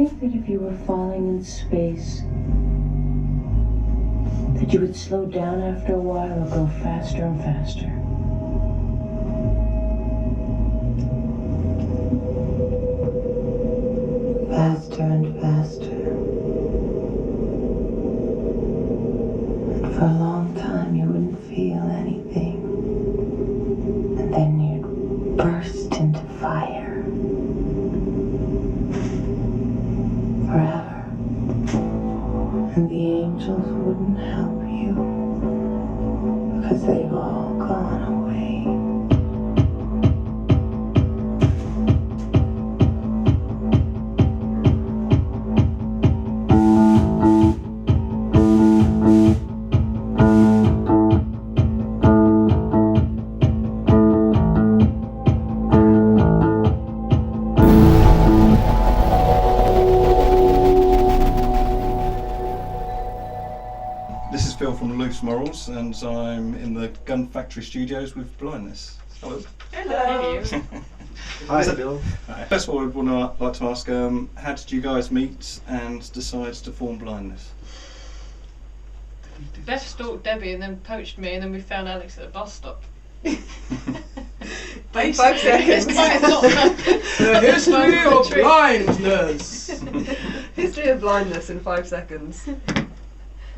think that if you were falling in space, that you would slow down after a while or go faster and faster? Faster and faster. And for a long time you wouldn't feel anything. And then you'd burst into fire. Forever. And the angels wouldn't help you because they've all gone away. This is Phil from Loose Morals, and I'm in the Gun Factory Studios with Blindness. Hello. Hello. Hi, Bill. Hi. First of all, I would like to ask, how did you guys meet and decide to form Blindness? Beth stalked Debbie and then poached me, and then we found Alex at a bus stop. In 5 seconds. The history of blindness. History of blindness in 5 seconds.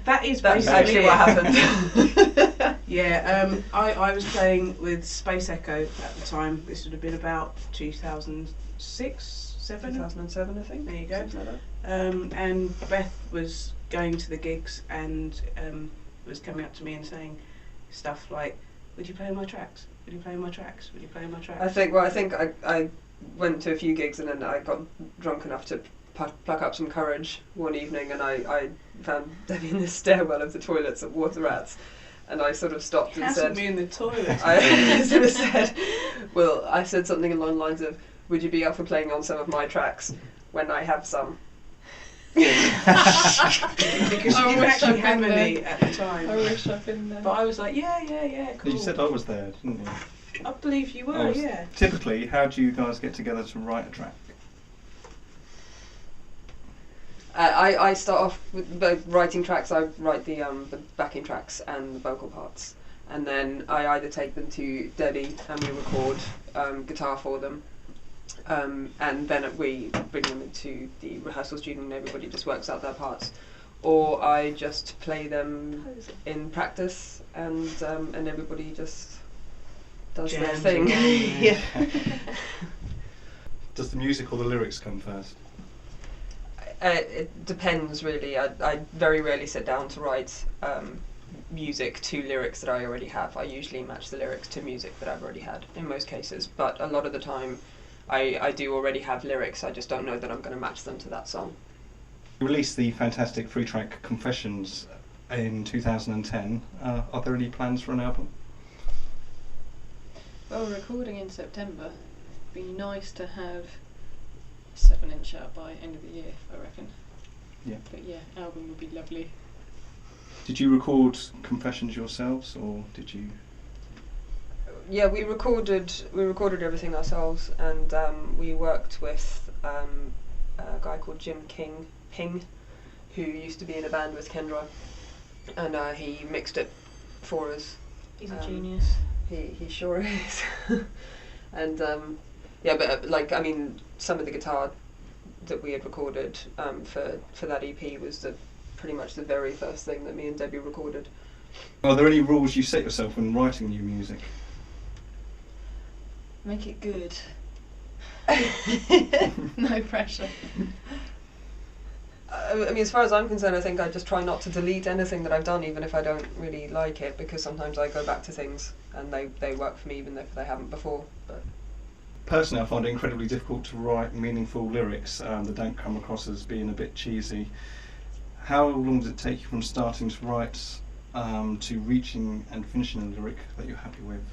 That is That's basically actually what happened. Yeah, I was playing with Space Echo at the time. This would have been about 2006, 7? 2007, I think. There you go. Something like that. And Beth was going to the gigs and was coming up to me and saying stuff like, "Would you play my tracks? Would you play my tracks? Would you play my tracks?" I think I went to a few gigs and then I got drunk enough to pluck up some courage one evening, and I found Debbie in the stairwell of the toilets at Water Rats, and I sort of stopped and Hasn't said, me in the toilet. I sort of said, well, I said something along the lines of, "Would you be up for playing on some of my tracks when I have some?" Because you didn't actually have been any there. at the time. I wish I'd been there. But I was like, yeah, cool. You said I was there, didn't you? I believe you were, yeah. Typically, how do you guys get together to write a track? I start off with both writing tracks. I write the backing tracks and the vocal parts, and then I either take them to Debbie and we record guitar for them, and then we bring them into the rehearsal studio and everybody just works out their parts, or I just play them in practice and everybody just does their Jams thing. away. Yeah. Does the music or the lyrics come first? It depends really. I very rarely sit down to write music to lyrics that I already have. I usually match the lyrics to music that I've already had in most cases, but a lot of the time I do already have lyrics, I just don't know that I'm going to match them to that song. You released the fantastic 3-track Confessions in 2010. Are there any plans for an album? Well, we're recording in September. It'd be nice to have a 7-inch out by end of the year, I reckon. Yeah. But yeah, album would be lovely. Did you record Confessions yourselves, or did you? Yeah, we recorded everything ourselves, and we worked with a guy called Jim Ping, who used to be in a band with Kendra, and he mixed it for us. He's a genius. He sure is. And yeah, but like, I mean, some of the guitar that we had recorded for that EP was pretty much the very first thing that me and Debbie recorded. Are there any rules you set yourself when writing new music? Make it good. No pressure. I mean, as far as I'm concerned, I think I just try not to delete anything that I've done, even if I don't really like it, because sometimes I go back to things and they work for me even if they haven't before. But Personally, I find it incredibly difficult to write meaningful lyrics that don't come across as being a bit cheesy. How long does it take you from starting to write to reaching and finishing a lyric that you're happy with?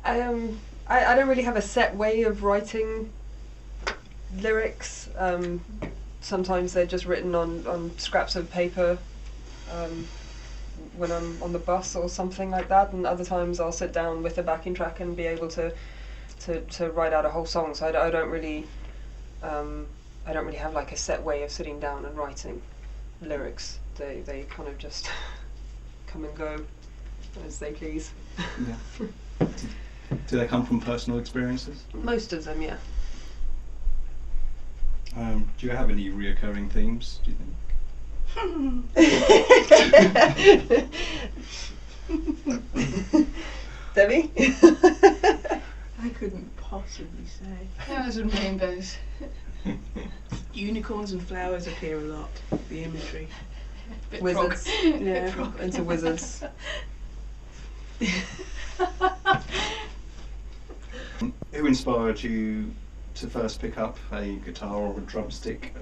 I don't really have a set way of writing lyrics. Sometimes they're just written on scraps of paper when I'm on the bus or something like that, and other times I'll sit down with a backing track and be able to to write out a whole song. So I don't really have like a set way of sitting down and writing lyrics. They kind of just come and go as they please. Yeah. Do they come from personal experiences? Most of them, yeah. Do you have any reoccurring themes, do you think? Debbie? I couldn't possibly say. Flowers and rainbows. Unicorns and flowers appear a lot. The imagery. Bit Wizards. prog. Yeah. Bit prog. Into wizards. Who inspired you to first pick up a guitar or a drumstick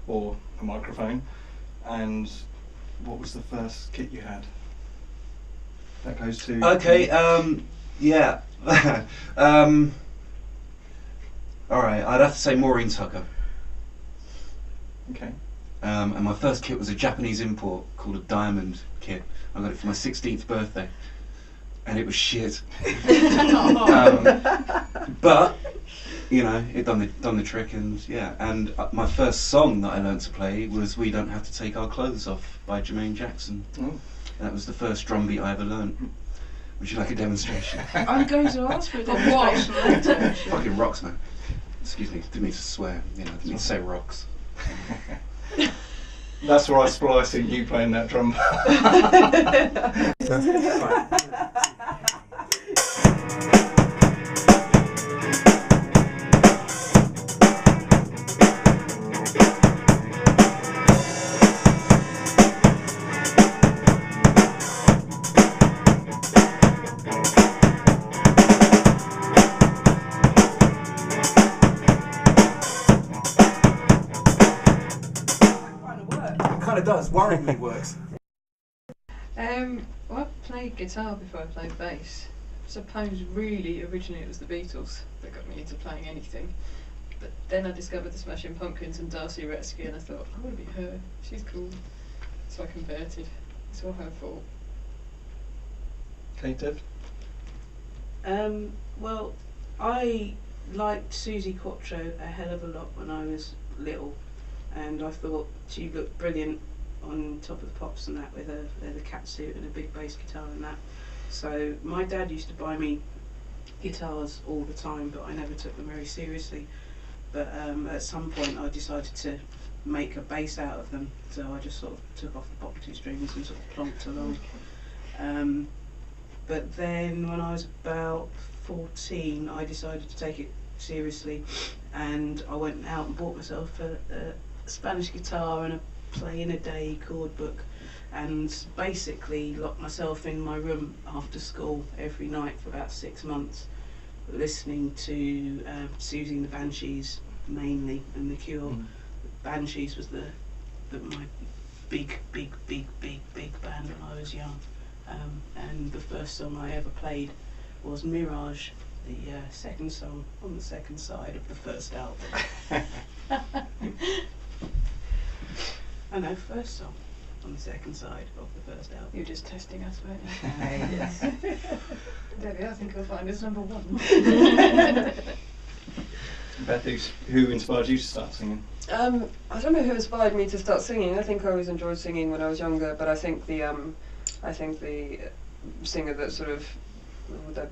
or a microphone, and what was the first kit you had? That goes to Okay, yeah. Alright, I'd have to say Maureen Tucker. Okay. And my first kit was a Japanese import called a Diamond kit. I got it for my 16th birthday. And it was shit. But, you know, it done the trick, and yeah. And my first song that I learned to play was "We Don't Have to Take Our Clothes Off" by Jermaine Jackson. Oh. That was the first drum beat I ever learned. Would you like a demonstration? I'm going to ask for a demonstration later. actually. Fucking rocks, man. Excuse me, didn't mean to swear. You know, didn't mean to say rocks. That's where I splice in you playing that drum. Kind of does. Worryingly works. Well, I played guitar before I played bass. I suppose really originally it was the Beatles that got me into playing anything. But then I discovered the Smashing Pumpkins and Darcy Retzky, and I thought, I want to be her. She's cool. So I converted. It's all her fault. Okay, Dev? Well, I liked Susie Quattro a hell of a lot when I was little, and I thought she looked brilliant on Top of the Pops and that, with a leather catsuit and a big bass guitar and that. So my dad used to buy me guitars all the time, but I never took them very seriously. But at some point I decided to make a bass out of them, so I just sort of took off the bottom two strings and sort of plonked along. But then when I was about 14 I decided to take it seriously, and I went out and bought myself a Spanish guitar and a play in a day chord book, and basically locked myself in my room after school every night for about 6 months, listening to Susie and the Banshees mainly, and The Cure. Banshees was my big band when I was young, and the first song I ever played was Mirage, the second song on the second side of the first album. I know, first song on the second side of the first album. You're just testing us, weren't you? Yes. Debbie, I think I'll find us number one. Beth, who inspired you to start singing? I don't know who inspired me to start singing. I think I always enjoyed singing when I was younger, but I think the singer that sort of, or the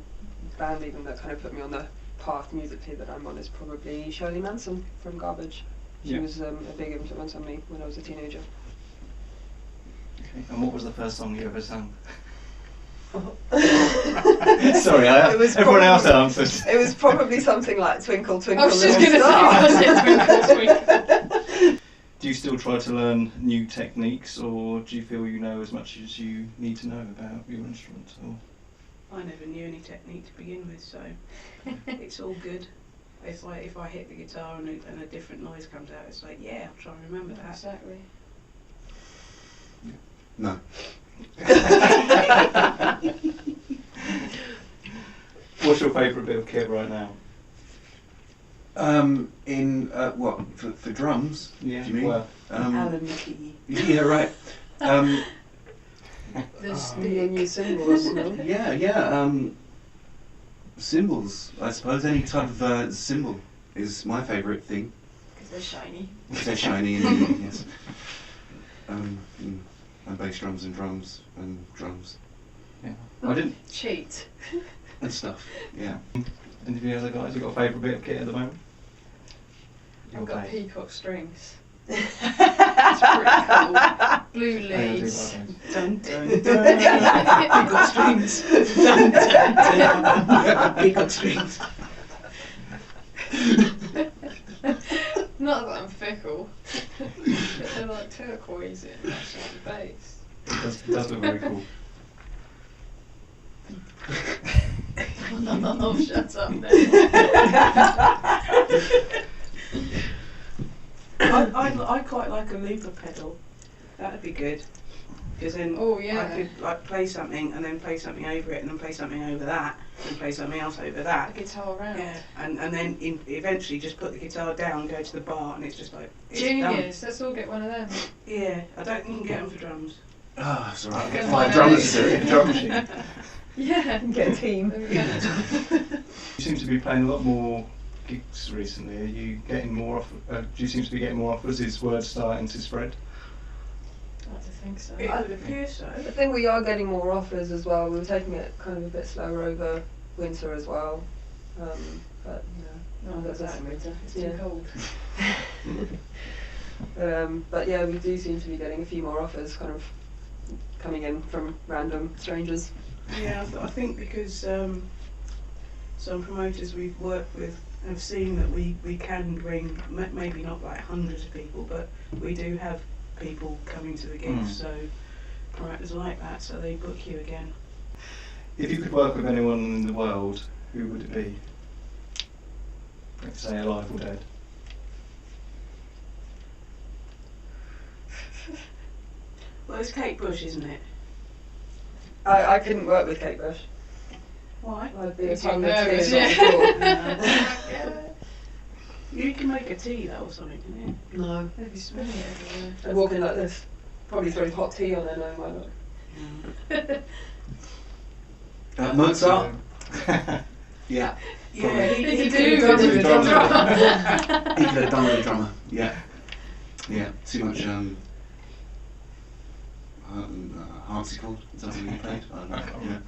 band even that kind of put me on the path musically that I'm on is probably Shirley Manson from Garbage. She was a big influence on me when I was a teenager. Okay. And what was the first song you ever sang? Sorry, Sorry, everyone else answered. It was probably something like Twinkle Twinkle I was just Little going to say, Star. Twinkle Twinkle. Do you still try to learn new techniques, or do you feel you know as much as you need to know about your instrument? Or? I never knew any technique to begin with, so it's all good. If I hit the guitar and a different noise comes out, it's like, yeah, I'll try and remember that. Exactly. No. What's your favourite bit of kit right now? What, for drums? Yeah, Do you mean? well, Alan McKee. Yeah, right. There's The new symbols, no? Yeah. Symbols, I suppose. Any type of symbol is my favourite thing. Because they're shiny. They're shiny and yes. And bass drums and drums and drums Yeah. I didn't. Cheat. and stuff. Yeah. Any of you other guys, you got a favourite bit of kit at the moment? I've got bass. peacock strings. It's pretty cool. Blue I don't leads. think Dun dun dun. Peacock strings. Dun dun dun. Peacock strings. Not that I'm fickle, but they're like turquoise in that sort of bass. It does look very cool. Oh, shut up now. I quite like a looper pedal. That'd be good. Because then Oh, yeah. I could like play something and then play something over it and then play something over that and play something else over that. The guitar round. Yeah, and then eventually just put the guitar down, go to the bar, and it's just like it's Genius. Let's all get one of them. done. Yeah, I don't think you can get them for drums. Ah, it's alright. I'll get Get 5 my drummers nose. to do it. Drum machine. Yeah. Get a team. There we go. You seem to be playing a lot more gigs recently. Are you getting more off? Do you seem to be getting more offers? Is word starting to spread? I like to think so. It would appear so. I think we are getting more offers as well. We were taking it kind of a bit slower over winter as well. But No, that's that winter. It's too Yeah. cold. but yeah, we do seem to be getting a few more offers kind of coming in from random strangers. Yeah, I think because some promoters we've worked with have seen that we can bring maybe not like hundreds of people, but we do have people coming to the gigs, so promoters like that, so they book you again. If you could work with anyone in the world, who would it be? Let's say alive or dead. Well, it's Kate Bush, isn't it? I couldn't work with Kate Bush. Why? I'd be a You're too tongue of nervous, tears on the floor. Yeah. You can make a tea though or something, can you? No. They'd be smelly everywhere. I'd walk in like this. Probably throwing hot tea on their nose. Why not? Mozart? Yeah. Yeah, He he could did do drum with with the a drummer. He could have done with a drummer. Yeah. Yeah. Too much harpsichord. Is that something you played? I don't know. Yeah.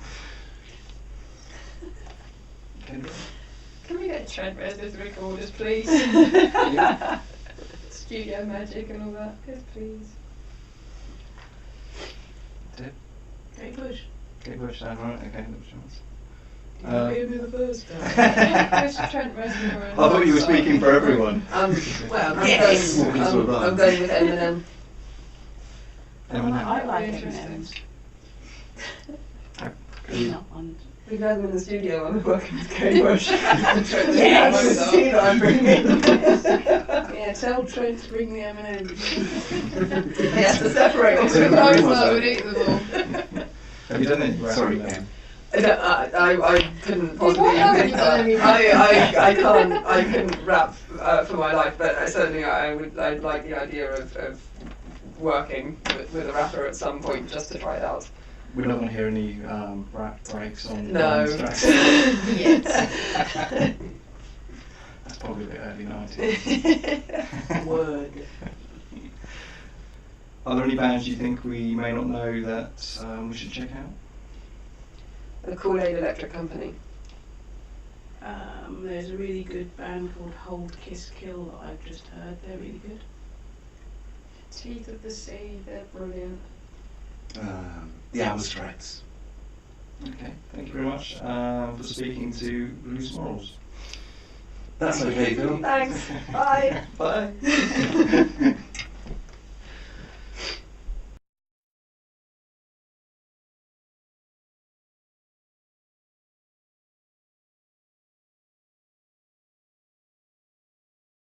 Can we get Trent Reznor's recorders, please? Yeah. Studio Magic and all that. Yes, please. Kate Bush. Kate Bush, right? Okay, that was yours. You gave me the first time. Where's Trent Reznor? I thought you were speaking for everyone. Well, Yes. I'm going with Eminem. Eminem. I like Interesting. M&Ms. Not ones. We guys in the studio, I'm working with Kate Bush. Yes. Tea that I'm bringing. Yeah, tell Trent to bring the M&Ms. He has to separate It's them. nice that I would eat them all. Have you done any rap Sorry, with Em. I couldn't possibly What haven't admit you done any that. rap? I couldn't rap for my life, but certainly I'd like the idea of working with a rapper at some point just to try it out. We're not going to hear any rap breaks on No. Blindness tracks. Yet. That's probably the early 90s. Word. Are there any bands you think we may not know that we should check out? The Kool-Aid Electric Company. There's a really good band called Hold Kiss Kill that I've just heard. They're really good. Teeth of the Sea, they're brilliant. The Abstracts. Okay, thank you very much for speaking to Loose Morals. That's okay, Phil. Thanks. Bye. Bye.